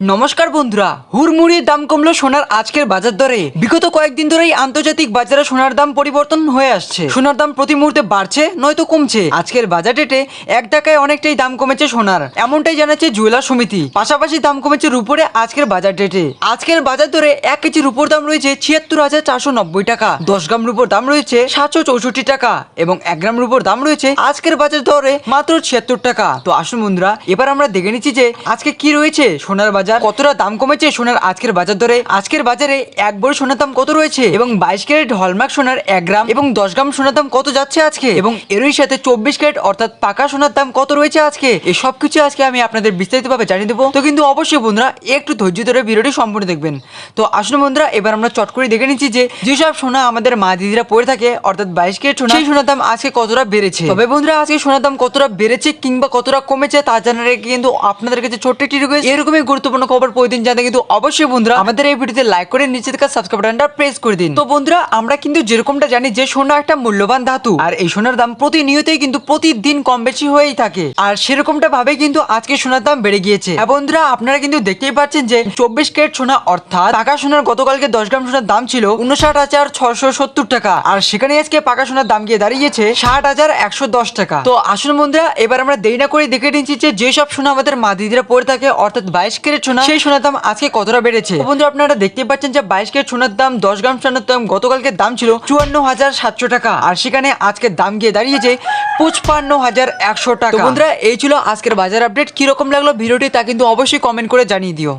নমস্কার বন্ধুরা, হুড়মুড়িয়ে দাম কমলো সোনার আজকের বাজার দরে। বিগত কয়েকদিন ধরেই আন্তর্জাতিক বাজারে সোনার দাম পরিবর্তন হয়ে আসছে। সোনার দাম প্রতি মুহূর্তে বাড়ছে নয়তো কমছে। আজকের বাজার ডেটে এক টাকায় অনেকটাই দাম কমেছে সোনার, এমনটাই জানাচ্ছে জুয়েলার সমিতি। পাশাপাশি দাম কমেছে রুপোরে আজকের বাজার ডেটে। আজকের বাজার দরে 1 কেজি রুপোর দাম রয়েছে ৭৬,৪৯০ টাকা, 10 গ্রাম রুপোর দাম রয়েছে ৭৬৪ টাকা এবং 1 গ্রাম রুপোর দাম রয়েছে আজকের বাজার দরে মাত্র ৭৬ টাকা। তো আসুন বন্ধুরা, এবার আমরা দেখে নিচ্ছি যে আজকে কি রয়েছে সোনার বাজার, কতটা দাম কমেছে সোনার আজকের বাজার দরে। আজকের বাজারে এক ভরি সোনার দাম কত রয়েছে এবং 22 ক্যারেট হলমার্ক সোনার 1 গ্রাম এবং 10 গ্রাম সোনার দাম কত যাচ্ছে আজকে, এবং এরই সাথে 24 ক্যারেট অর্থাৎ পাকা সোনার দাম কত রয়েছে আজকে। এই সব কিছু আজকে আমি আপনাদের বিস্তারিতভাবে জানিয়ে দেবো। তো কিন্তু অবশ্যই বন্ধুরা একটু ধৈর্য ধরে ভিডিওটি সম্পূর্ণ দেখবেন। তো আসুন বন্ধুরা, এবার আমরা চট করে দেখে নিচ্ছি যে যেসব সোনা আমাদের মা দিদিরা পরে থাকে অর্থাৎ 22 ক্যারেট সোনা, সেই সোনার দাম আজকে কতটা বেড়েছে। তবে বন্ধুরা আজকে সোনার দাম কতটা বেড়েছে কিংবা কতটা কমেছে তা জানার আগে কিন্তু আপনাদের কাছে ছোট্ট একটি রিকোয়েস্ট, এরকমই গুরুত্বপূর্ণ খবর প্রতিদিন জানতে কিন্তু অবশ্যই বন্ধুরা আমাদের এই ভিডিওতে লাইক করে নিচে থাকা সাবস্ক্রাইব বাটনটা প্রেস করে দিন। তো বন্ধুরা আমরা কিন্তু যেরকমটা জানি যে সোনা একটা মূল্যবান ধাতু, আর এই সোনার দাম প্রতিনিয়তই কিন্তু প্রতিদিন কম বেশি হয়েই থাকে, আর সেরকমটা ভাবে কিন্তু আজকে সোনার দাম বেড়ে গিয়েছে। বন্ধুরা আপনারা কিন্তু দেখতেই পাচ্ছেন যে 24 ক্যারেট সোনা অর্থাৎ পাকা সোনার গতকালকে 10 গ্রাম সোনার দাম ছিল 59,670 টাকা, আর সেখানে আজকে পাকা সোনার দাম গিয়ে দাঁড়িয়েছে 60,110 টাকা। তো আসুন বন্ধুরা এবার আমরা দেরি না করে দেখে নিচ্ছি যে যেসব সোনা আমাদের মা দিদিরা পরে থাকে অর্থাৎ 22 ক্যারেট সোনা, সেই সোনার দাম আজকে কতটা বেড়েছে। বন্ধুরা আপনারা দেখতে পাচ্ছেন যে 22 ক্যারেট সোনার দাম 10 গ্রাম সোনার দাম গতকালকে দাম ছিল 54,700 টাকা, আর সেখানে আজকের দাম গিয়ে দাঁড়িয়েছে 55,100 টাকা। বন্ধুরা এই ছিল আজকের বাজার আপডেট। কিরকম লাগলো ভিডিওটি তা কিন্তু অবশ্যই কমেন্ট করে জানিয়ে দিও।